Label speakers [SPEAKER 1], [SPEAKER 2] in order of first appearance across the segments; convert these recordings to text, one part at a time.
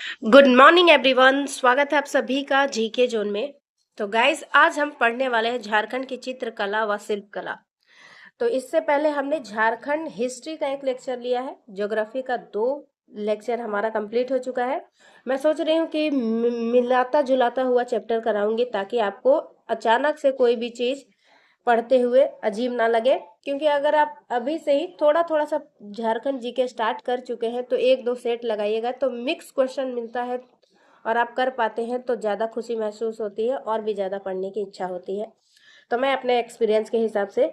[SPEAKER 1] Good morning everyone, स्वागत है आप सभी का जीके जोन में। तो गाइस, आज हम पढ़ने वाले हैं झारखंड की चित्रकला व शिल्पकला। तो इससे पहले हमने झारखंड हिस्ट्री का एक लेक्चर लिया है, ज्योग्राफी का 2 लेक्चर हमारा कंप्लीट हो चुका है। मैं सोच रही हूँ कि मिलाता जुलाता हुआ चैप्टर कराऊंगी ताकि आपको अचानक से कोई भी चीज पढ़ते हुए अजीब ना लगे। क्योंकि अगर आप अभी से ही थोड़ा थोड़ा सा झारखंड जीके स्टार्ट कर चुके हैं तो 1-2 सेट लगाइएगा तो मिक्स क्वेश्चन मिलता है और आप कर पाते हैं तो ज़्यादा खुशी महसूस होती है और भी ज़्यादा पढ़ने की इच्छा होती है। तो मैं अपने एक्सपीरियंस के हिसाब से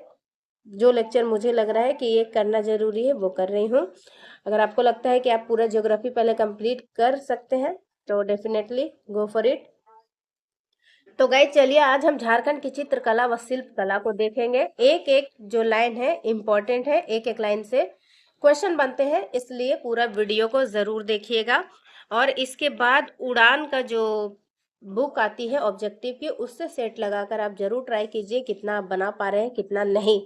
[SPEAKER 1] जो लेक्चर मुझे लग रहा है कि ये करना ज़रूरी है वो कर रही हूँ। अगर आपको लगता है कि आप पूरा ज्योग्राफी पहले कंप्लीट कर सकते हैं तो डेफिनेटली गो फॉर इट। तो गाइस, चलिए आज हम झारखंड की चित्रकला व शिल्प कला को देखेंगे। एक एक जो लाइन है इम्पोर्टेंट है, एक एक लाइन से क्वेश्चन बनते हैं, इसलिए पूरा वीडियो को जरूर देखिएगा। और इसके बाद उड़ान का जो बुक आती है ऑब्जेक्टिव की, उससे सेट लगाकर आप जरूर ट्राई कीजिए कितना आप बना पा रहे हैं कितना नहीं।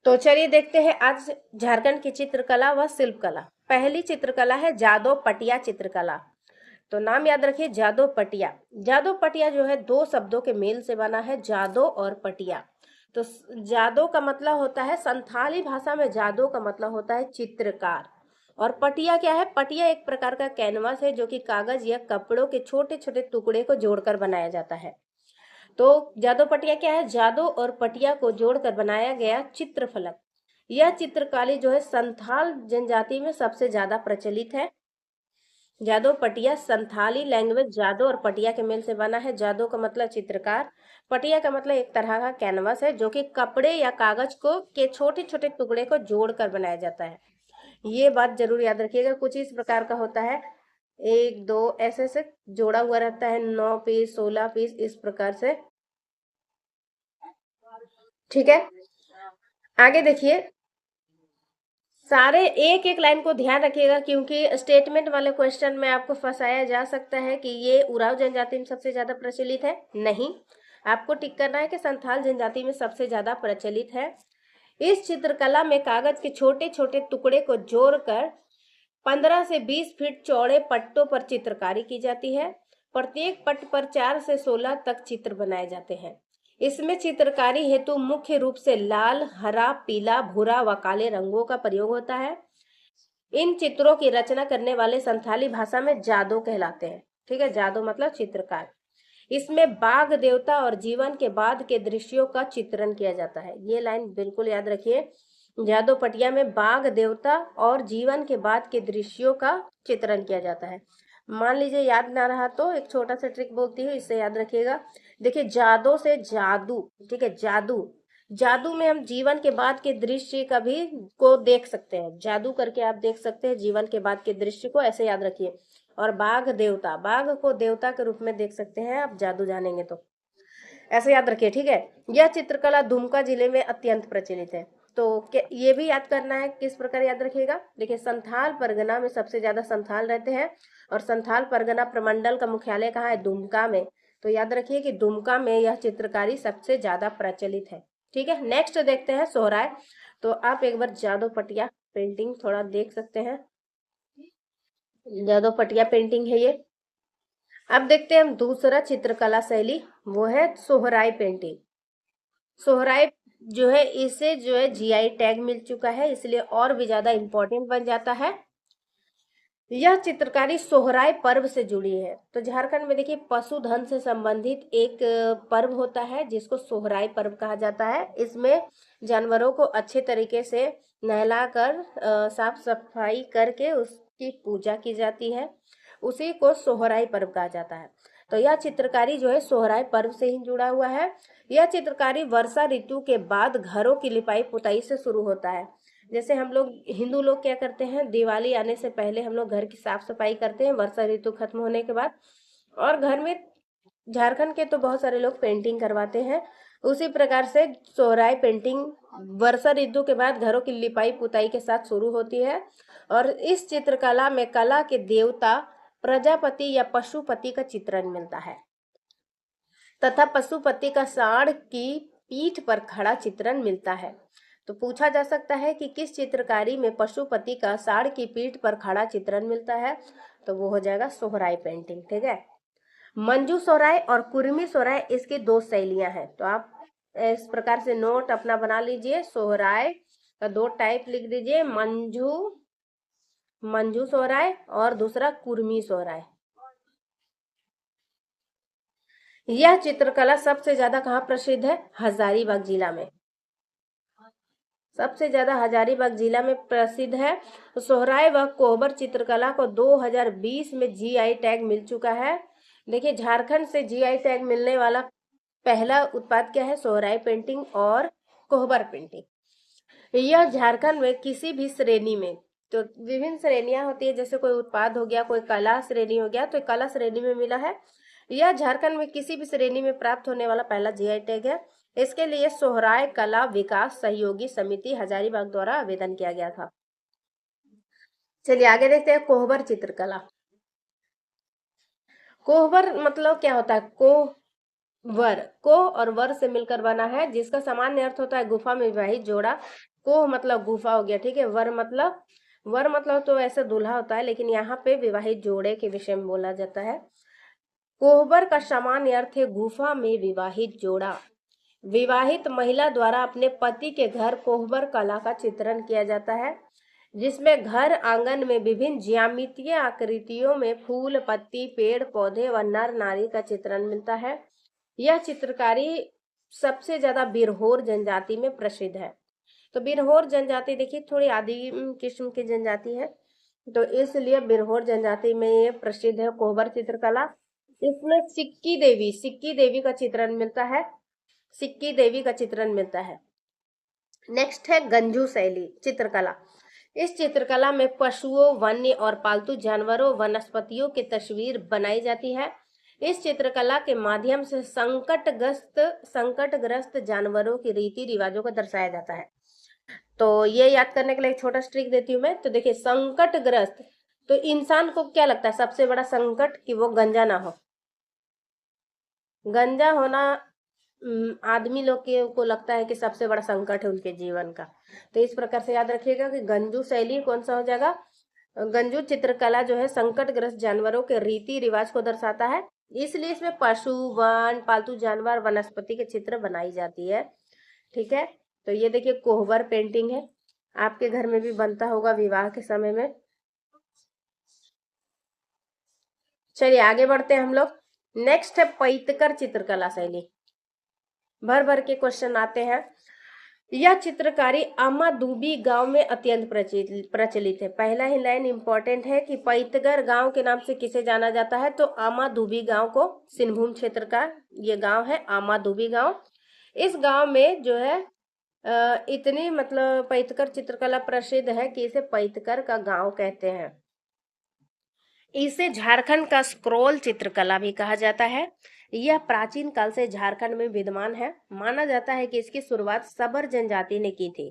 [SPEAKER 1] तो चलिए देखते हैं आज झारखंड की चित्रकला व शिल्प कला। पहली चित्रकला है जादव पटिया चित्रकला। तो नाम याद रखिए, जादो पटिया। जादो पटिया जो है 2 शब्दों के मेल से बना है, जादो और पटिया। तो जादो का मतलब होता है, संथाली भाषा में जादो का मतलब होता है चित्रकार। और पटिया क्या है? पटिया एक प्रकार का कैनवास है जो कि कागज या कपड़ों के छोटे छोटे टुकड़े को जोड़कर बनाया जाता है। तो जादो पटिया क्या है? जादो और पटिया को जोड़कर बनाया गया चित्रफलक। यह चित्रकारी जो है संथाल जनजाति में सबसे ज्यादा प्रचलित है। जादो पटिया संथाली लैंग्वेज जादो और पटिया के मेल से बना है। जादो का मतलब चित्रकार, पटिया का मतलब एक तरह का कैनवास है जो कि कपड़े या कागज को के छोटे छोटे टुकड़े को जोड़कर बनाया जाता है। ये बात जरूर याद रखिएगा। कुछ इस प्रकार का होता है, 1 2 ऐसे से जोड़ा हुआ रहता है, 9 पीस 16 पीस इस प्रकार से। ठीक है, आगे देखिए। सारे एक एक लाइन को ध्यान रखिएगा क्योंकि स्टेटमेंट वाले क्वेश्चन में आपको फंसाया जा सकता है कि ये उराव जनजाति में सबसे ज्यादा प्रचलित है। नहीं, आपको टिक करना है कि संथाल जनजाति में सबसे ज्यादा प्रचलित है। इस चित्रकला में कागज के छोटे छोटे टुकड़े को जोड़कर 15 से 20 फीट चौड़े पट्टों पर चित्रकारी की जाती है। प्रत्येक पट्ट पर 4 से 16 तक चित्र बनाए जाते हैं। इसमें चित्रकारी हेतु मुख्य रूप से लाल, हरा, पीला, भूरा व काले रंगों का प्रयोग होता है। इन चित्रों की रचना करने वाले संथाली भाषा में जादू कहलाते हैं। ठीक है, जादू मतलब चित्रकार। इसमें बाघ देवता और जीवन के बाद के दृश्यों का चित्रण किया जाता है। ये लाइन बिल्कुल याद रखिए। जादू पटिया में बाघ देवता और जीवन के बाद के दृश्यों का चित्रण किया जाता है। मान लीजिए याद ना रहा तो एक छोटा सा ट्रिक बोलती हूँ, इससे याद रखिएगा। देखिए, जादू से जादू, ठीक है, जादू। जादू में हम जीवन के बाद के दृश्य का भी को देख सकते हैं। जादू करके आप देख सकते हैं जीवन के बाद के दृश्य को, ऐसे याद रखिए। और बाघ देवता, बाघ को देवता के रूप में देख सकते हैं आप जादू जानेंगे तो, ऐसे याद रखिए। ठीक है, यह चित्रकला दुमका जिले में अत्यंत प्रचलित है। तो ये भी याद करना है, किस प्रकार याद रखिएगा। देखिए, संथाल परगना में सबसे ज्यादा संथाल रहते हैं और संथाल परगना प्रमंडल का मुख्यालय कहाँ है? दुमका में। तो याद रखिए कि दुमका में यह चित्रकारी सबसे ज्यादा प्रचलित है। ठीक है, नेक्स्ट देखते हैं सोहराय। तो आप एक बार जादव पटिया पेंटिंग थोड़ा देख सकते हैं। जादव पटिया पेंटिंग है ये। अब देखते हैं हम दूसरा चित्रकला शैली, वो है सोहराय पेंटिंग। सोहराय जो है, इसे जो है जीआई टैग मिल चुका है, इसलिए और भी ज्यादा इंपॉर्टेंट बन जाता है। यह चित्रकारी सोहराय पर्व से जुड़ी है। तो झारखंड में देखिए, पशुधन से संबंधित एक पर्व होता है जिसको सोहराय पर्व कहा जाता है। इसमें जानवरों को अच्छे तरीके से नहलाकर साफ सफाई करके उसकी पूजा की जाती है। उसी को सोहराय पर्व कहा जाता है। तो यह चित्रकारी जो है सोहराय पर्व से ही जुड़ा हुआ है। यह चित्रकारी वर्षा ऋतु के बाद घरों की लिपाई पुताई से शुरू होता है। जैसे हम लोग हिंदू लोग क्या करते हैं, दिवाली आने से पहले हम लोग घर की साफ सफाई करते हैं वर्षा ऋतु खत्म होने के बाद। और घर में झारखंड के तो बहुत सारे लोग पेंटिंग करवाते हैं। उसी प्रकार से सोहराय पेंटिंग वर्षा ऋतु के बाद घरों की लिपाई पुताई के साथ शुरू होती है। और इस चित्रकला में कला के देवता प्रजापति या पशुपति का चित्रण मिलता है तथा पशुपति का सांड की पीठ पर खड़ा चित्रण मिलता है। तो पूछा जा सकता है कि किस चित्रकारी में पशुपति का सांड की पीठ पर खड़ा चित्रण मिलता है? तो वो हो जाएगा सोहराय पेंटिंग। ठीक है, मंजू सोहराय और कुर्मी सोहराय इसकी दो शैलियां हैं। तो आप इस प्रकार से नोट अपना बना लीजिए, सोहराय का दो टाइप लिख दीजिए, मंजू सोहराय और दूसरा कुर्मी सोहराय। यह चित्रकला सबसे ज्यादा कहाँ प्रसिद्ध है? हजारीबाग जिला में, सबसे ज्यादा हजारीबाग जिला में प्रसिद्ध है। सोहराय व कोहबर चित्रकला को 2020 में जीआई टैग मिल चुका है। देखिए, झारखंड से जीआई टैग मिलने वाला पहला उत्पाद क्या है? सोहराय पेंटिंग और कोहबर पेंटिंग। यह झारखंड में किसी भी श्रेणी में, तो विभिन्न श्रेणियां होती है, जैसे कोई उत्पाद हो गया, कोई कला श्रेणी हो गया, तो कला श्रेणी में मिला है। यह झारखंड में किसी भी श्रेणी में प्राप्त होने वाला पहला जीआई टैग है। इसके लिए सोहराय कला विकास सहयोगी समिति हजारीबाग द्वारा आवेदन किया गया था। चलिए आगे देखते हैं कोहबर चित्रकला। कोहबर मतलब क्या होता है? कोहबर, को और वर से मिलकर बना है, जिसका सामान्य अर्थ होता है गुफा में विवाहित जोड़ा। कोह मतलब गुफा हो गया, ठीक है। वर मतलब तो ऐसे दूल्हा होता है, लेकिन यहाँ पे विवाहित जोड़े के विषय में बोला जाता है। कोहबर का सामान्य अर्थ है गुफा में विवाहित जोड़ा। विवाहित महिला द्वारा अपने पति के घर कोहबर कला का चित्रण किया जाता है, जिसमें घर आंगन में विभिन्न ज्यामितीय आकृतियों में फूल, पत्ती, पेड़ पौधे व नर नारी का चित्रण मिलता है। यह चित्रकारी सबसे ज्यादा बिरहोर जनजाति में प्रसिद्ध है। तो बिरहोर जनजाति देखिए थोड़ी आदिम किस्म की जनजाति है, तो इसलिए बिरहोर जनजाति में ये प्रसिद्ध है कोहबर चित्रकला। इसमें सिक्की देवी का चित्रण मिलता है, सिक्की देवी का चित्रण मिलता है। नेक्स्ट है गंजू शैली चित्रकला। इस चित्रकला में पशुओं, वन्य और पालतू जानवरों, वनस्पतियों की तस्वीर बनाई जाती है। इस चित्रकला के माध्यम से संकटग्रस्त जानवरों के रीति रिवाजों को दर्शाया जाता है। तो ये याद करने के लिए एक छोटा ट्रिक देती हूँ मैं। तो देखिए, संकटग्रस्त, तो इंसान को क्या लगता है सबसे बड़ा संकट? कि वो गंजा ना हो। गंजा होना आदमी लोग के को लगता है कि सबसे बड़ा संकट है उनके जीवन का। तो इस प्रकार से याद रखिएगा कि गंजू शैली कौन सा हो जाएगा? गंजू चित्रकला जो है संकटग्रस्त जानवरों के रीति रिवाज को दर्शाता है, इसलिए इसमें पशु, वन, पालतू जानवर, वनस्पति के चित्र बनाई जाती है। ठीक है, तो ये देखिए कोहबर पेंटिंग है, आपके घर में भी बनता होगा विवाह के समय में। चलिए आगे बढ़ते हैं हम लोग। नेक्स्ट है पैतकर चित्रकला शैली। भर भर के क्वेश्चन आते हैं। यह चित्रकारी आमादुबी गांव में अत्यंत प्रचलित है। पहला ही लाइन इंपॉर्टेंट है कि पैतगर गांव के नाम से किसे जाना जाता है? तो आमादुबी गांव को, सिंहभूम क्षेत्र का ये गांव है आमादुबी गांव। इस गांव में जो है इतनी मतलब पैतकर चित्रकला प्रसिद्ध है कि इसे पैतकर का गांव कहते हैं। इसे झारखंड का स्क्रोल चित्रकला भी कहा जाता है। यह प्राचीन काल से झारखंड में विद्यमान है। माना जाता है कि इसकी शुरुआत सबर जनजाति ने की थी।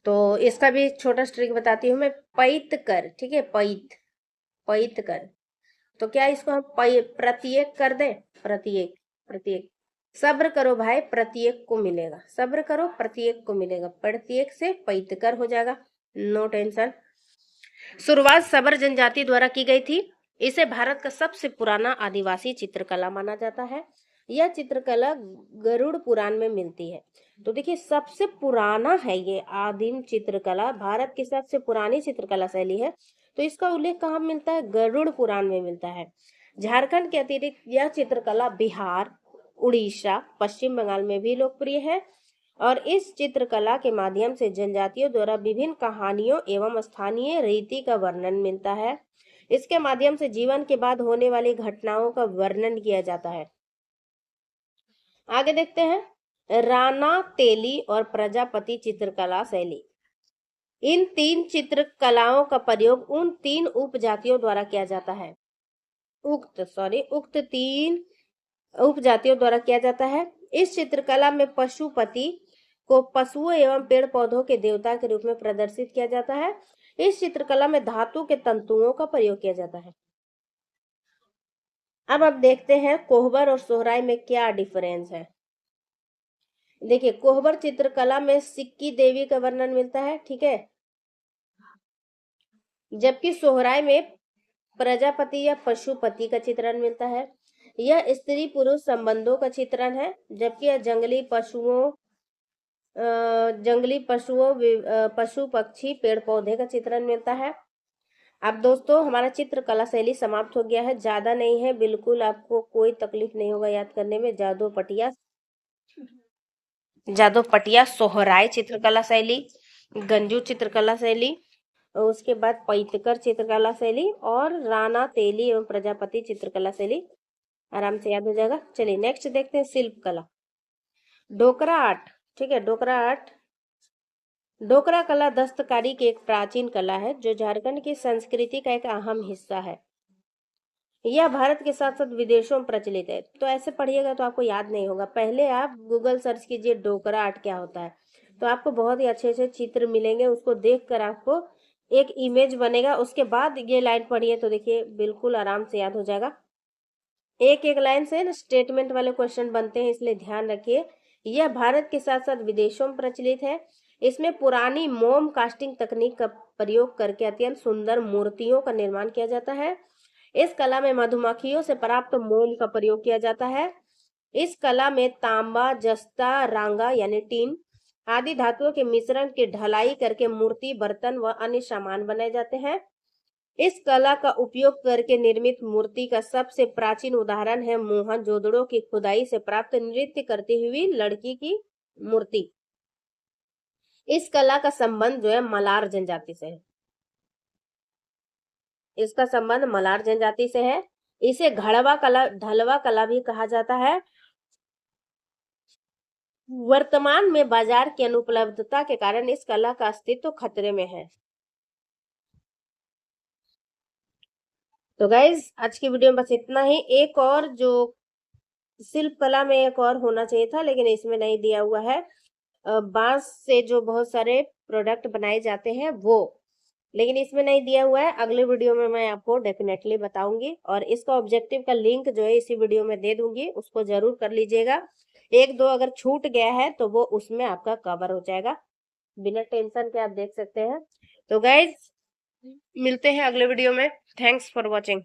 [SPEAKER 1] तो इसका भी छोटा ट्रिक बताती हूँ मैं। पैतकर, ठीक है, पैतकर, तो क्या इसको हम प्रत्येक कर दें? प्रत्येक सब्र करो भाई, प्रत्येक को मिलेगा, सब्र करो प्रत्येक को मिलेगा, प्रत्येक से पैतकर हो जाएगा, नो टेंशन। शुरुआत सबर जनजाति द्वारा की गई थी। इसे भारत का सबसे पुराना आदिवासी चित्रकला माना जाता है। यह चित्रकला गरुड़ पुराण में मिलती है। तो देखिए, सबसे पुराना है ये आदिम चित्रकला, भारत की सबसे पुरानी चित्रकला शैली है। तो इसका उल्लेख कहाँ मिलता है? गरुड़ पुराण में मिलता है। झारखंड के अतिरिक्त यह चित्रकला बिहार, उड़ीसा, पश्चिम बंगाल में भी लोकप्रिय है और इस चित्रकला के माध्यम से जनजातियों द्वारा विभिन्न कहानियों एवं स्थानीय रीति का वर्णन मिलता है। इसके माध्यम से जीवन के बाद होने वाली घटनाओं का वर्णन किया जाता है। आगे देखते हैं राणा तेली और प्रजापति चित्रकला शैली। इन तीन चित्रकलाओं का प्रयोग उन तीन उपजातियों द्वारा किया जाता है। उक्त तीन उपजातियों द्वारा किया जाता है। इस चित्रकला में पशुपति को पशुओं एवं पेड़ पौधों के देवता के रूप में प्रदर्शित किया जाता है। इस चित्रकला में धातु के तंतुओं का प्रयोग किया जाता है। अब आप देखते हैं कोहबर और सोहराय में क्या डिफरेंस है। देखिए, कोहबर चित्रकला में सिक्की देवी का वर्णन मिलता है, ठीक है, जबकि सोहराय में प्रजापति या पशुपति का चित्रण मिलता है। यह स्त्री पुरुष संबंधों का चित्रण है, जबकि यह पशु पक्षी पेड़ पौधे का चित्रण मिलता है। अब दोस्तों हमारा चित्रकला शैली समाप्त हो गया है, ज्यादा नहीं है, बिल्कुल आपको कोई तकलीफ नहीं होगा याद करने में। जादव पटिया सोहराय चित्रकला शैली, गंजू चित्रकला शैली, और उसके बाद पैतकर चित्रकला शैली और राणा तेली एवं प्रजापति चित्रकला शैली आराम से याद हो जाएगा। चलिए नेक्स्ट देखते हैं शिल्प कला। डोकरा आर्ट, ठीक है, डोकरा आर्ट। डोकरा कला दस्तकारी की एक प्राचीन कला है जो झारखंड की संस्कृति का एक अहम हिस्सा है। यह भारत के साथ साथ विदेशों में प्रचलित है। तो ऐसे पढ़िएगा तो आपको याद नहीं होगा, पहले आप गूगल सर्च कीजिए डोकरा आर्ट क्या होता है, तो आपको बहुत ही अच्छे अच्छे चित्र मिलेंगे, उसको देखकर आपको एक इमेज बनेगा। उसके बाद ये लाइन पढ़िए तो देखिए बिल्कुल आराम से याद हो जाएगा। एक एक लाइन से स्टेटमेंट वाले क्वेश्चन बनते हैं, इसलिए ध्यान रखिए। यह भारत के साथ साथ विदेशों में प्रचलित है। इसमें पुरानी मोम कास्टिंग तकनीक का प्रयोग करके अत्यंत सुंदर मूर्तियों का निर्माण किया जाता है। इस कला में मधुमक्खियों से प्राप्त मोम का प्रयोग किया जाता है। इस कला में तांबा, जस्ता, रांगा यानी टीन आदि धातुओं के मिश्रण की ढलाई करके मूर्ति, बर्तन व अन्य सामान बनाए जाते हैं। इस कला का उपयोग करके निर्मित मूर्ति का सबसे प्राचीन उदाहरण है मोहनजोदड़ो की खुदाई से प्राप्त नृत्य करती हुई लड़की की मूर्ति। इस कला का संबंध जो है मलार जनजाति से है। इसका संबंध मलार जनजाति से है। इसे ढलवा कला भी कहा जाता है। वर्तमान में बाजार की अनुपलब्धता के कारण इस कला का अस्तित्व खतरे में है। तो गाइज आज की वीडियो में बस इतना ही। एक और जो शिल्प कला में एक और होना चाहिए था लेकिन इसमें नहीं दिया हुआ है, बांस से जो बहुत सारे प्रोडक्ट बनाए जाते हैं वो, लेकिन इसमें नहीं दिया हुआ है। अगले वीडियो में मैं आपको डेफिनेटली बताऊंगी और इसका ऑब्जेक्टिव का लिंक जो है इसी वीडियो में दे दूंगी, उसको जरूर कर लीजिएगा। एक दो अगर छूट गया है तो वो उसमें आपका कवर हो जाएगा बिना टेंशन के, आप देख सकते हैं। तो गाइज मिलते हैं अगले वीडियो में। Thanks for watching.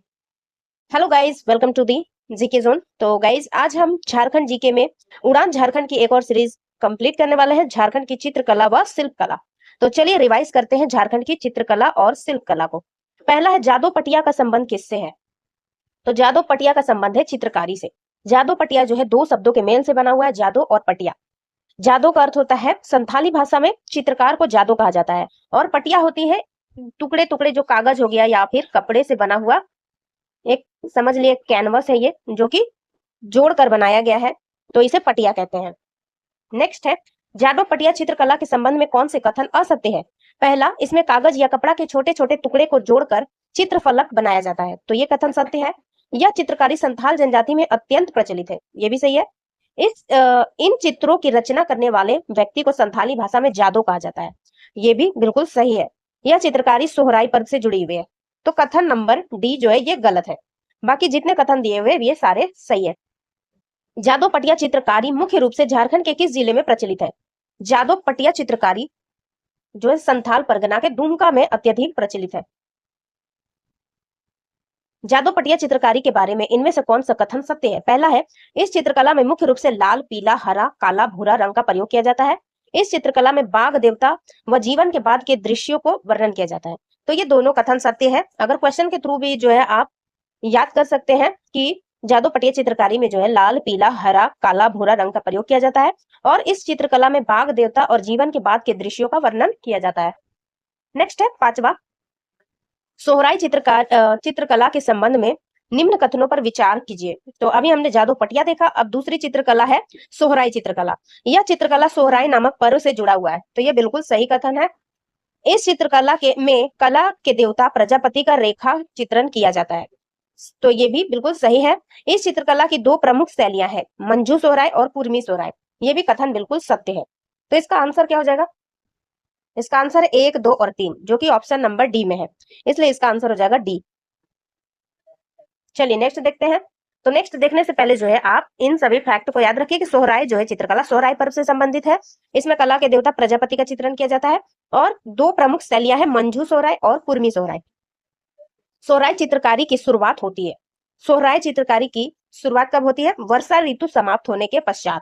[SPEAKER 1] Hello guys, welcome to the GK zone. तो गाइज आज हम झारखंड जीके में उड़ान झारखंड की एक और सीरीज कंप्लीट करने वाले हैं, झारखंड की चित्रकला व शिल्प कला। तो चलिए रिवाइज करते हैं झारखंड की चित्रकला और शिल्प कला को। पहला है जादव पटिया का संबंध किससे है? तो जादव पटिया का संबंध है चित्रकारी से। जादव पटिया जो है दो शब्दों के मेल से बना हुआ है, जादव और पटिया। जादव का अर्थ होता है, संथाली भाषा में चित्रकार को जादव कहा जाता है, और पटिया होती है टुकड़े टुकड़े जो कागज हो गया या फिर कपड़े से बना हुआ एक, समझ लिए कैनवस है ये, जो कि जोड़कर बनाया गया है, तो इसे पटिया कहते हैं। नेक्स्ट है जादव पटिया चित्रकला के संबंध में कौन से कथन असत्य है? पहला, इसमें कागज या कपड़ा के छोटे छोटे टुकड़े को जोड़कर चित्रफलक बनाया जाता है, तो ये कथन सत्य है। यह चित्रकारी संथाल जनजाति में अत्यंत प्रचलित है, ये भी सही है। इन चित्रों की रचना करने वाले व्यक्ति को संथाली भाषा में जादव कहा जाता है, ये भी बिल्कुल सही है। यह चित्रकारी सोहराई पर्व से जुड़ी हुई है, तो कथन नंबर डी जो है ये गलत है। बाकी जितने कथन दिए हुए ये सारे सही है। जादव पटिया चित्रकारी मुख्य रूप से झारखंड के किस जिले में प्रचलित है? जादव पटिया चित्रकारी जो है संथाल परगना के दुमका में अत्यधिक प्रचलित है। जादव पटिया चित्रकारी के बारे में इनमें से कौन सा कथन सत्य है? पहला है, इस चित्रकला में मुख्य रूप से लाल, पीला, हरा, काला, भूरा रंग का प्रयोग किया जाता है। इस चित्रकला में बाघ देवता व जीवन के बाद के दृश्यों को वर्णन किया जाता है, तो ये दोनों कथन सत्य है। अगर क्वेश्चन के थ्रू भी जो है आप याद कर सकते हैं कि जादव पटिया चित्रकारी में जो है लाल, पीला, हरा, काला, भूरा रंग का प्रयोग किया जाता है, और इस चित्रकला में बाघ देवता और जीवन के बाद के दृश्यों का वर्णन किया जाता है। नेक्स्ट है पांचवा, सोहराई चित्रकला के संबंध में निम्न कथनों पर विचार कीजिए। तो अभी हमने जादव पटिया देखा, अब दूसरी चित्रकला है सोहराई चित्रकला। यह चित्रकला सोहराई नामक पर्व से जुड़ा हुआ है, तो यह बिल्कुल सही कथन है। इस चित्रकला में कला के देवता प्रजापति का रेखा चित्रण किया जाता है, तो ये भी बिल्कुल सही है। इस चित्रकला की दो प्रमुख शैलियां हैं, मंजू सोहराय और कुर्मी सोहराय, ये भी कथन बिल्कुल सत्य है। तो इसका आंसर क्या हो जाएगा? इसका आंसर 1, 2 और 3, जो कि ऑप्शन नंबर डी में है, इसलिए इसका आंसर हो जाएगा डी। चलिए नेक्स्ट देखते हैं। तो नेक्स्ट देखने से पहले जो है आप इन सभी फैक्ट को याद रखिए कि सोहराय जो है चित्रकला सोहराय पर्व से संबंधित है। इसमें कला के देवता प्रजापति का चित्रण किया जाता है, और दो प्रमुख शैलियां हैं मंजू सोहराय और कुर्मी सोहराय। सोहराय चित्रकारी की शुरुआत होती है? सोहराय चित्रकारी की शुरुआत कब होती है? वर्षा ऋतु समाप्त होने के पश्चात।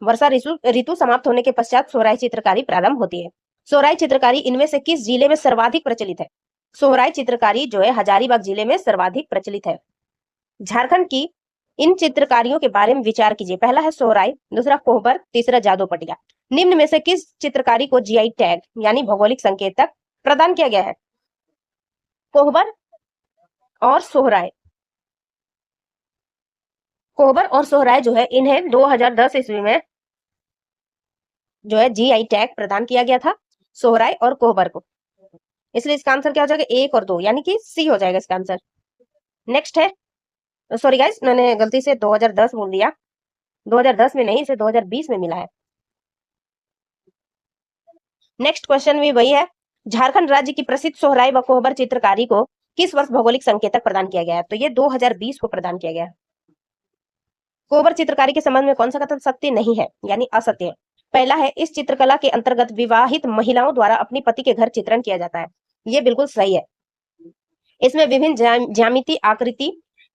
[SPEAKER 1] वर्षा ऋतु ऋतु समाप्त होने के पश्चात सोहराय चित्रकारी प्रारंभ होती है। सोहराय चित्रकारी इनमें से किस जिले में सर्वाधिक प्रचलित है? सोहराय चित्रकारी जो है हजारीबाग जिले में सर्वाधिक प्रचलित है। झारखंड की इन चित्रकारियों के बारे में विचार कीजिए। पहला है सोहराय, दूसरा कोहबर, तीसरा जादू पटिया। निम्न में से किस चित्रकारी को जीआई टैग यानी भौगोलिक संकेतक प्रदान किया गया है? कोहबर और सोहराय। कोहबर और सोहराय जो है इन्हें 2010 ईस्वी में जो है जीआई टैग प्रदान किया गया था, सोहराय और कोहबर को। इसलिए इसका आंसर क्या हो जाएगा? 1 और 2, यानी कि सी हो जाएगा इसका आंसर। नेक्स्ट है, सॉरी गाइस मैंने गलती से 2010 बोल दिया, 2010 में नहीं, इसे 2020 में मिला है। नेक्स्ट क्वेश्चन भी वही है। झारखंड राज्य की प्रसिद्ध सोहराय व कोहबर चित्रकारी को किस वर्ष भौगोलिक संकेतक प्रदान किया गया है? तो ये 2020 को प्रदान किया गया है। कोहबर चित्रकारी के संबंध में कौन सा कथन सत्य नहीं है यानी असत्य है? पहला है, इस चित्रकला के अंतर्गत विवाहित महिलाओं द्वारा अपने पति के घर चित्रण किया जाता है। ये बिल्कुल सही है। इसमें विभिन्न ज्यामिति आकृति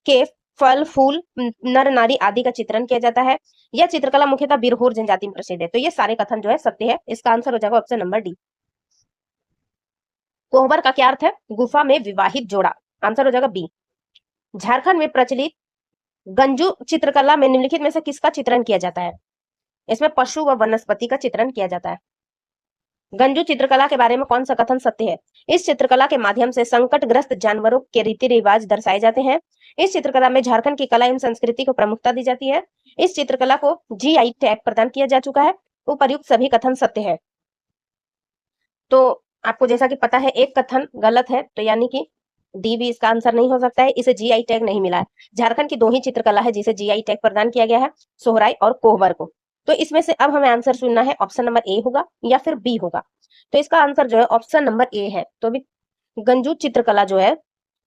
[SPEAKER 1] के फल फूल नर नारी आदि का चित्रण किया जाता है। यह चित्रकला मुख्यतः बिरहोर जनजाति में प्रसिद्ध है। तो ये सारे कथन जो है सत्य है। इसका आंसर हो जाएगा ऑप्शन नंबर डी। कोहबर का क्या अर्थ है? गुफा में विवाहित जोड़ा। आंसर हो जाएगा बी। झारखंड में प्रचलित गंजू चित्रकला में निम्नलिखित में से किसका चित्रण किया जाता है? इसमें पशु व वनस्पति का चित्रण किया जाता है। गंजू चित्रकला के बारे में कौन सा कथन सत्य है? इस चित्रकला के माध्यम से संकटग्रस्त जानवरों के रीति रिवाज दर्शाए जाते हैं। इस चित्रकला में झारखंड की कला एवं संस्कृति को प्रमुखता दी जाती है। इस चित्रकला को जीआई टैग प्रदान किया जा चुका है। उपर्युक्त सभी कथन सत्य है। तो आपको जैसा कि पता है एक कथन गलत है, तो यानी कि डी भी इसका आंसर नहीं हो सकता है। इसे जीआई टैग नहीं मिला है। झारखंड की 2 ही चित्रकला है जिसे जीआई टैग प्रदान किया गया है, सोहराय और कोहबर को। तो इसमें से अब हमें आंसर चुनना है, ऑप्शन नंबर ए होगा या फिर बी होगा। तो इसका आंसर जो है ऑप्शन नंबर ए है। तो अभी गंजू चित्रकला जो है,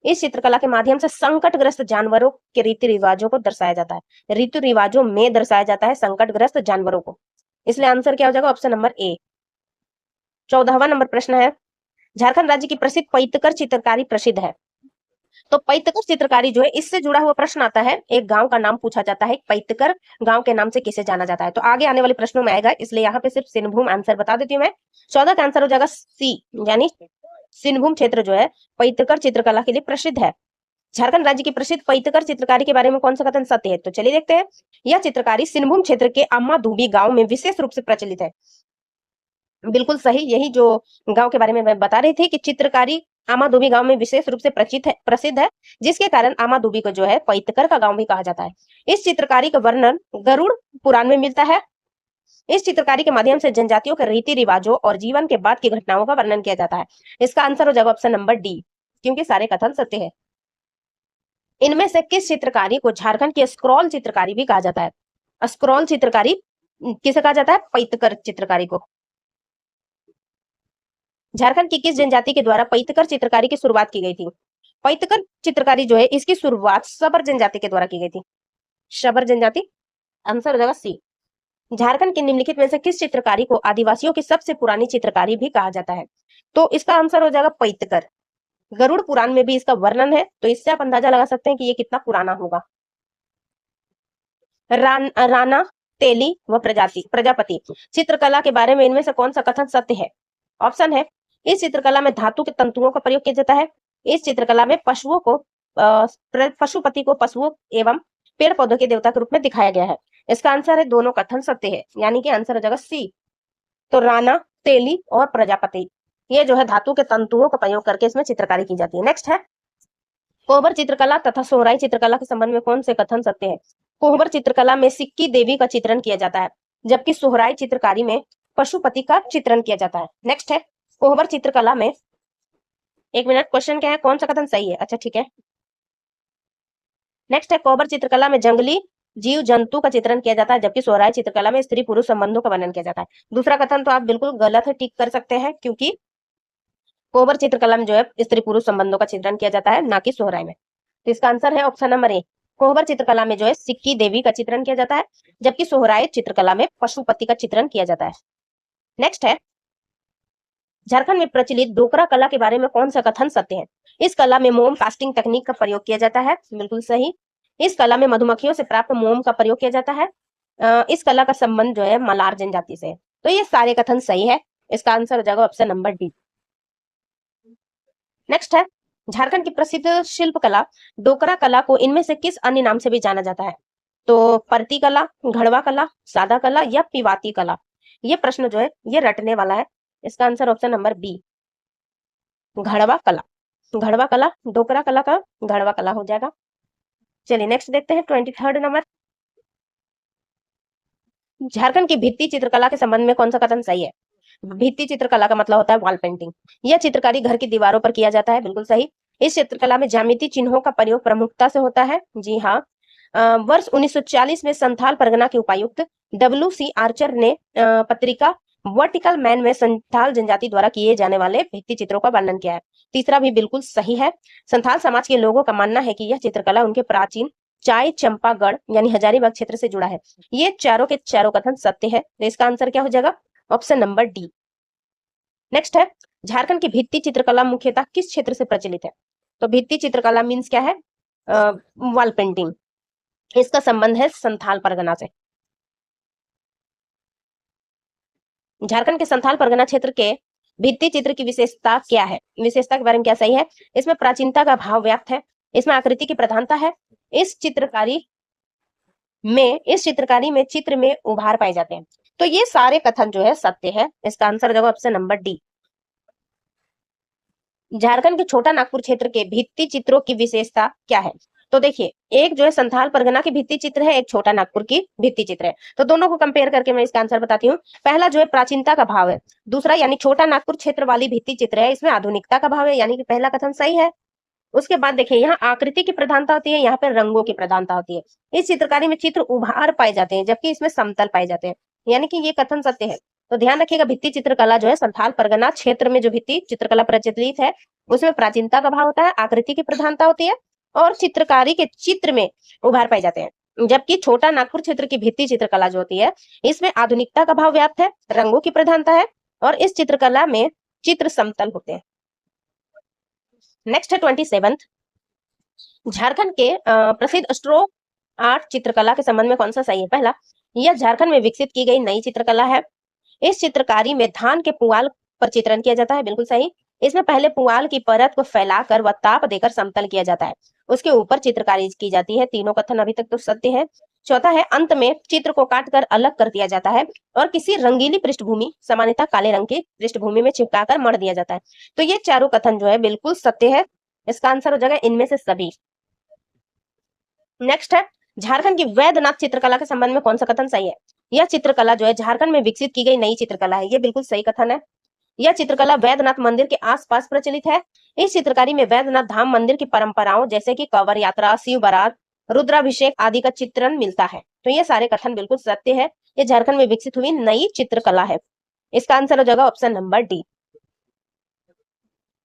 [SPEAKER 1] इस चित्रकला के माध्यम से संकटग्रस्त जानवरों के रीति रिवाजों को दर्शाया जाता है। रीति रिवाजों में दर्शाया जाता है संकटग्रस्त जानवरों को। इसलिए आंसर क्या हो जाएगा? Option number A. 14वां नंबर प्रश्न है, झारखंड राज्य की प्रसिद्ध पैतकर चित्रकारी प्रसिद्ध है। तो पैतकर चित्रकारी जो है इससे जुड़ा हुआ प्रश्न आता है। एक गांव का नाम पूछा जाता है, पैतकर गांव के नाम से किसे जाना जाता है? तो आगे आने वाले प्रश्नों में आएगा, इसलिए यहाँ पे सिर्फ सिंहभूम आंसर बता देती हूँ मैं। 14 का आंसर हो जाएगा सी, यानी सिंहभूम क्षेत्र जो है पैतकर चित्रकला के लिए प्रसिद्ध है। झारखंड राज्य की प्रसिद्ध पैतकर चित्रकारी के बारे में कौन सा कथन सत्य है? तो चलिए देखते हैं। यह चित्रकारी सिंहभूम क्षेत्र के अम्मा धूबी गांव में विशेष रूप से प्रचलित है। बिल्कुल सही, यही जो गांव के बारे में मैं बता रही थी कि चित्रकारी आमादुबी गांव में विशेष रूप से प्रसिद्ध है, जिसके कारण आमादुबी को जो है पैतकर का गांव भी कहा जाता है। इस चित्रकारी का वर्णन गरुड़ पुराण में मिलता है। इस चित्रकारी के माध्यम से जनजातियों के रीति रिवाजों और जीवन के बाद की घटनाओं का वर्णन किया जाता है। इसका आंसर हो जाएगा ऑप्शन नंबर डी, क्योंकि सारे कथन सत्य है। इनमें से किस चित्रकारी को झारखंड की स्क्रॉल चित्रकारी भी कहा जाता है? स्क्रॉल चित्रकारी किसे कहा जाता है? पैतकर चित्रकारी को। झारखंड की किस जनजाति के द्वारा पैतकर चित्रकारी की शुरुआत की गई थी? पैतकर चित्रकारी जो है इसकी शुरुआत शबर जनजाति के द्वारा की गई थी। शबर जनजाति, आंसर हो जाएगा सी। झारखंड के निम्नलिखित में से किस चित्रकारी को आदिवासियों की सबसे पुरानी चित्रकारी भी कहा जाता है? तो इसका आंसर हो जाएगा पैतकर। गरुड़ पुराण में भी इसका वर्णन है, तो इससे आप अंदाजा लगा सकते हैं कि ये कितना पुराना होगा। राना तेली व प्रजापति चित्रकला के बारे में इनमें से कौन सा कथन सत्य है? ऑप्शन है, इस चित्रकला में धातु के तंतुओं का प्रयोग किया जाता है। इस चित्रकला में पशुओं को पशुपति को पशुओं एवं पेड़ पौधों के देवता के रूप में दिखाया गया है। इसका आंसर है दोनों कथन सत्य है, यानी कि आंसर हो जाएगा सी। तो राना तेली और प्रजापति ये जो है धातु के तंतुओं का प्रयोग करके इसमें चित्रकारी की जाती है। नेक्स्ट है, कोहबर चित्रकला तथा सोहराय चित्रकला के संबंध में कौन से कथन सत्य है? कोहबर चित्रकला में सिक्की देवी का चित्रण किया जाता है, जबकि सोहराय चित्रकारी में पशुपति का चित्रण किया जाता है। नेक्स्ट है, कोहबर चित्रकला में, एक मिनट, क्वेश्चन क्या है, कौन सा कथन सही है? अच्छा ठीक है। नेक्स्ट है, कोहबर चित्रकला में जंगली जीव जंतु का चित्रण किया जाता है, जबकि सोहराय चित्रकला में स्त्री पुरुष संबंधों का वर्णन किया जाता है। दूसरा कथन तो आप बिल्कुल गलत है, टिक कर सकते हैं, क्योंकि कोहबर चित्रकला में जो है स्त्री पुरुष संबंधों का चित्रण किया जाता है, ना कि सोहराय में। तो इसका आंसर है ऑप्शन नंबर ए। कोहबर चित्रकला में जो है सिक्की देवी का चित्रण किया जाता है, जबकि सोहराय चित्रकला में पशुपति का चित्रण किया जाता है। नेक्स्ट है, झारखंड में प्रचलित डोकरा कला के बारे में कौन सा कथन सत्य है? इस कला में मोम कास्टिंग तकनीक का प्रयोग किया जाता है, बिल्कुल सही। इस कला में मधुमक्खियों से प्राप्त मोम का प्रयोग किया जाता है। इस कला का संबंध जो है मलार जनजाति से है। तो ये सारे कथन सही है। इसका आंसर हो जाएगा ऑप्शन नंबर डी। नेक्स्ट है, झारखंड की प्रसिद्ध शिल्प कला डोकरा कला को इनमें से किस अन्य नाम से भी जाना जाता है? तो परती कला, घड़वा कला, सादा कला या पिवाती कला? ये प्रश्न जो है ये रटने वाला है। इसका आंसर ऑप्शन नंबर बी, घड़वा कला। घड़वा कला डोकरा कला का घड़वा कला हो जाएगा। चलिए नेक्स्ट देखते हैं 23rd नंबर। झारखंड की भित्ति चित्रकला के संबंध में कौन सा कथन सही है? भित्ति चित्रकला का मतलब होता है वॉल पेंटिंग। यह चित्रकारी घर की दीवारों पर किया जाता है, बिल्कुल सही। इस चित्रकला में ज्यामिति चिन्हों का प्रयोग प्रमुखता से होता है, जी हाँ। वर्ष 1940 में संथाल परगना के उपायुक्त WC आर्चर ने पत्रिका वर्टिकल मैन में संथाल जनजाति द्वारा किए जाने वाले भित्ति चित्रों का वर्णन किया है। तीसरा भी बिल्कुल सही है। संथाल समाज के लोगों का मानना है कि यह चित्रकला उनके प्राचीन चाय चंपागढ़ यानी हजारीबाग क्षेत्र से जुड़ा है। ये चारों के चारों कथन सत्य है। तो इसका आंसर क्या हो जाएगा? Option number D. नेक्स्ट है, झारखंड की भित्ति चित्रकला मुख्यतः किस क्षेत्र से प्रचलित है? तो भित्ति चित्रकला मीन्स क्या है? Wall painting. इसका संबंध है संथाल परगना से। झारखंड के संथाल परगना क्षेत्र के भित्ति चित्र की विशेषता क्या है? विशेषता के बारे में क्या सही है? इसमें प्राचीनता का भाव व्याप्त है, इसमें आकृति की प्रधानता है, इस चित्रकारी में चित्र में उभार पाए जाते हैं। तो ये सारे कथन जो है सत्य है। इसका आंसर हो जाएगा ऑप्शन नंबर डी। झारखंड के छोटा नागपुर क्षेत्र के भित्ति चित्रों की विशेषता क्या है? तो देखिए, एक जो है संथाल परगना की भित्ति चित्र है, एक छोटा नागपुर की भित्ति चित्र है। तो दोनों को कंपेयर करके मैं इसका आंसर बताती हूँ। पहला जो है प्राचीनता का भाव है, दूसरा यानी छोटा नागपुर क्षेत्र वाली भित्ति चित्र है, इसमें आधुनिकता का भाव है, यानी कि पहला कथन सही है। उसके बाद देखिए, यहाँ आकृति की प्रधानता होती है, यहाँ पर रंगों की प्रधानता होती है। इस चित्रकारी में चित्र उभार पाए जाते हैं, जबकि इसमें समतल पाए जाते हैं, यानी कि ये कथन सत्य है। तो ध्यान रखिएगा, भित्ति चित्रकला जो है संथाल परगना क्षेत्र में जो भित्ति चित्रकला प्रचलित है उसमें प्राचीनता का भाव होता है, आकृति की प्रधानता होती है और चित्रकारी के चित्र में उभार पाए जाते हैं। जबकि छोटा नागपुर क्षेत्र की भित्ति चित्रकला जो होती है इसमें आधुनिकता का भाव व्याप्त है, रंगों की प्रधानता है और इस चित्रकला में चित्र समतल होते हैं। नेक्स्ट है 27th। झारखंड के प्रसिद्ध स्ट्रोक आर्ट चित्रकला के संबंध में कौन सा सही है? पहला, यह झारखंड में विकसित की गई नई चित्रकला है। इस चित्रकारी में धान के पुआल पर चित्रण किया जाता है, बिल्कुल सही। इसमें पहले पुआल की परत को फैलाकर व ताप देकर समतल किया जाता है, उसके ऊपर चित्रकारी की जाती है। तीनों कथन अभी तक तो सत्य है। चौथा है, अंत में चित्र को काटकर अलग कर दिया जाता है और किसी रंगीली पृष्ठभूमि, सामान्यतः काले रंग की पृष्ठभूमि में चिपकाकर मढ़ दिया जाता है। तो ये चारों कथन जो है बिल्कुल सत्य है। इसका आंसर हो जाएगा इनमें से सभी। नेक्स्ट है, झारखंड की वैद्यनाथ चित्रकला के संबंध में कौन सा कथन सही है? यह चित्रकला जो है झारखंड में विकसित की गई नई चित्रकला है, ये बिल्कुल सही कथन है। यह चित्रकला वैद्यनाथ मंदिर के आसपास प्रचलित है। इस चित्रकारी में वैद्यनाथ धाम मंदिर की परंपराओं जैसे कि कंवर यात्रा, शिव बारात, रुद्राभिषेक आदि का चित्रण मिलता है। तो ये सारे कथन बिल्कुल सत्य है। ये झारखंड में विकसित हुई नई चित्रकला है। इसका आंसर हो जाएगा ऑप्शन नंबर डी।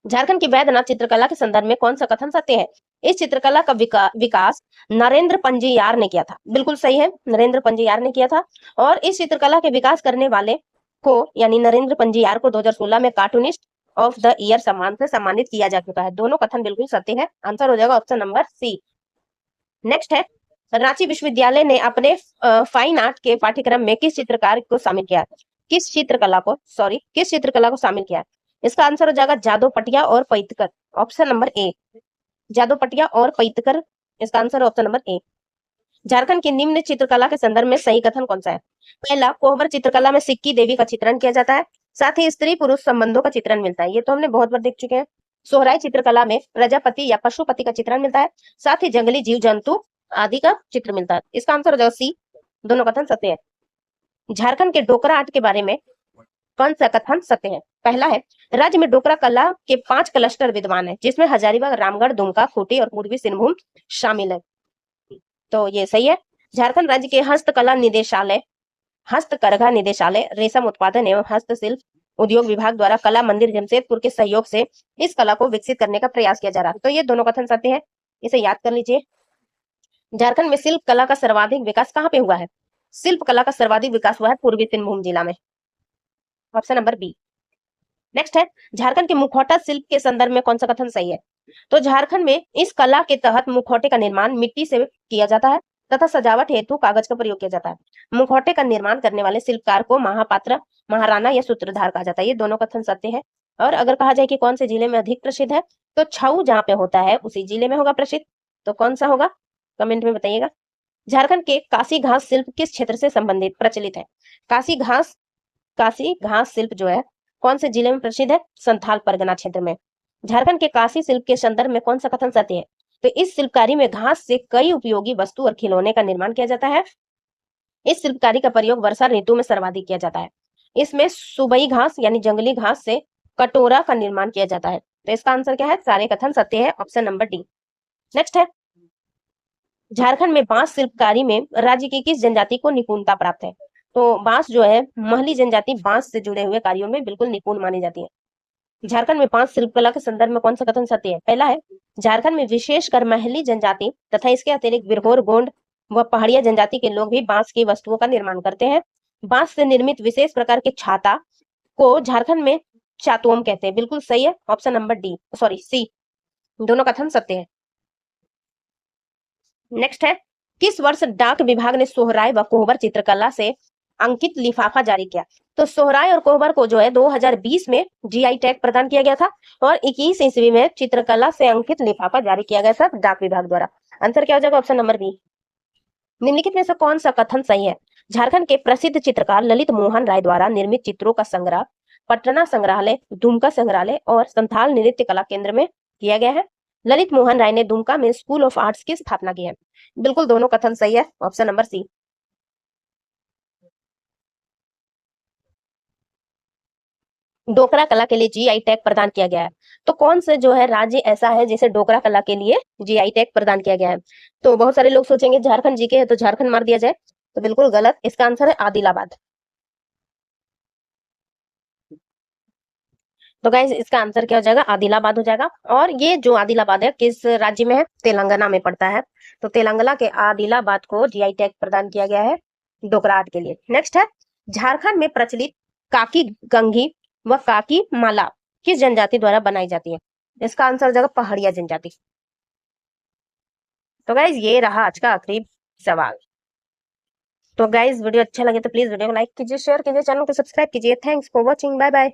[SPEAKER 1] झारखंड की वैद्यनाथ चित्रकला के संदर्भ में कौन सा कथन सत्य है? इस चित्रकला का विकास नरेंद्र पंजीयार ने किया था, बिल्कुल सही है, नरेंद्र पंजीयार ने किया था। और इस चित्रकला के विकास करने वाले को यानी नरेंद्र पंजीयार को 2016 में कार्टूनिस्ट ऑफ द ईयर सम्मान से सम्मानित किया जा चुका है। दोनों कथन बिल्कुल सत्य है। आंसर हो जाएगा ऑप्शन नंबर सी। नेक्स्ट है, रांची विश्वविद्यालय ने अपने फाइन आर्ट के पाठ्यक्रम में किस चित्रकार को शामिल किया? किस चित्रकला को शामिल किया? इसका आंसर हो जाएगा जादव पटिया और पैतकर, ऑप्शन नंबर ए, जादव पटिया और पैतकर। इसका आंसर ऑप्शन नंबर ए। झारखंड की निम्न चित्रकला के संदर्भ में सही कथन कौन सा है? पहला, कोहबर चित्रकला में सिक्की देवी का चित्रण किया जाता है, साथ ही स्त्री पुरुष संबंधों का चित्रण मिलता है, ये तो हमने बहुत बार देख चुके हैं। सोहराय चित्रकला में प्रजापति या पशुपति का चित्रण मिलता है, साथ ही जंगली जीव जंतु आदि का चित्र मिलता है। इसका आंसर हो जाएगा सी, दोनों कथन सत्य है। झारखंड के डोकरा आर्ट के बारे में कौन सा कथन सत्य है? पहला है, राज्य में डोकरा कला के 5 क्लस्टर विद्यमान है, जिसमें हजारीबाग, रामगढ़, दुमका, खूंटी और पूर्वी सिंहभूम शामिल है। तो ये सही है। झारखंड राज्य के हस्तकरघा निदेशालय, रेशम उत्पादन एवं हस्तशिल्प उद्योग विभाग द्वारा कला मंदिर जमशेदपुर के सहयोग से इस कला को विकसित करने का प्रयास किया जा रहा है। तो ये दोनों कथन सत्य है, इसे याद कर लीजिए। झारखंड में शिल्प कला का सर्वाधिक विकास कहाँ पे हुआ है? शिल्प कला का सर्वाधिक विकास हुआ है पूर्वी सिंहभूम जिला में, ऑप्शन नंबर बी। नेक्स्ट है झारखंड के मुखौटा शिल्प के संदर्भ में कौन सा कथन सही है? तो झारखंड में इस कला के तहत मुखौटे का निर्माण मिट्टी से किया जाता है तथा सजावट हेतु कागज का प्रयोग किया जाता है। मुखौटे का निर्माण करने वाले शिल्पकार को महापात्र, महाराणा या सूत्रधार कहा जाता है। ये दोनों कथन सत्य है। और अगर कहा जाए कि कौन से जिले में अधिक प्रसिद्ध है, तो छऊ जहाँ पे होता है उसी जिले में होगा प्रसिद्ध। तो कौन सा होगा, कमेंट में बताइएगा। झारखंड के काशी घास शिल्प किस क्षेत्र से संबंधित प्रचलित है? काशी घास शिल्प जो है कौन से जिले में प्रसिद्ध है? संथाल परगना क्षेत्र में। झारखंड के काशी शिल्प के संदर्भ में कौन सा कथन सत्य है? तो इस शिल्पकारी में घास से कई उपयोगी वस्तु और खिलौने का निर्माण किया जाता है। इस शिल्पकारी का प्रयोग वर्षा ऋतु में सर्वाधिक किया जाता है। इसमें सुबई घास यानी जंगली घास से कटोरा का निर्माण किया जाता है। तो इसका आंसर क्या है? सारे कथन सत्य है, ऑप्शन नंबर डी। नेक्स्ट है झारखंड में बांस शिल्पकारी में राज्य की किस जनजाति को निपुणता प्राप्त है? तो बांस जो है, महली जनजाति बांस से जुड़े हुए कार्यों में बिल्कुल निपुण मानी जाती है। झारखंड में बांस शिल्पकला के संदर्भ में कौन सा कथन सत्य है? पहला है झारखंड में विशेषकर महली जनजाति तथा इसके अतिरिक्त बिरहोर, गोंड व पहाड़िया जनजाति के लोग भी बांस की वस्तुओं का निर्माण करते हैं। बांस से निर्मित विशेष प्रकार के छाता को झारखंड में चातुम कहते हैं। बिल्कुल सही है, option number D, sorry C, दोनों कथन सत्य है। नेक्स्ट है किस वर्ष डाक विभाग ने सोहराय व कोहबर चित्रकला से अंकित लिफाफा जारी किया? तो सोहराय और कोहबर को जो है 2020 में जीआई टैग प्रदान किया गया था और 21 ईस्वी में चित्रकला से अंकित लिफाफा जारी किया गया था डाक विभाग द्वारा। आंसर क्या हो जाएगा? Option number B. निम्नलिखित में से कौन सा कथन सही है? झारखंड के प्रसिद्ध चित्रकार ललित मोहन राय द्वारा निर्मित चित्रों का संग्रह पटना संग्रहालय, दुमका संग्रहालय और संथाल नृत्य कला केंद्र में किया गया है। ललित मोहन राय ने दुमका में स्कूल ऑफ आर्ट्स की स्थापना की है। बिल्कुल दोनों कथन सही है, ऑप्शन नंबर सी। डोकरा कला के लिए जीआई टैग प्रदान किया गया है। तो कौन से जो है राज्य ऐसा है जिसे डोकरा कला के लिए जीआई टैग प्रदान किया गया है? तो बहुत सारे लोग सोचेंगे झारखंड जीके है तो झारखंड मार दिया जाए, तो बिल्कुल गलत। इसका आंसर है आदिलाबाद। तो गाइज इसका आंसर क्या हो जाएगा? आदिलाबाद हो जाएगा। और ये जो आदिलाबाद है किस राज्य में है? तेलंगाना में पड़ता है। तो तेलंगाना के आदिलाबाद को जीआई टैग प्रदान किया गया है डोकरा आर्ट के लिए। नेक्स्ट है झारखंड में प्रचलित काकी कंघी व काकी माला किस जनजाति द्वारा बनाई जाती है? इसका आंसर हो जाएगा पहाड़िया जनजाति। तो गाइज ये रहा आज का आखिरी सवाल। तो गाइज वीडियो अच्छा लगे तो प्लीज वीडियो को लाइक कीजिए, शेयर कीजिए, चैनल को सब्सक्राइब कीजिए। Thanks for watching, bye bye.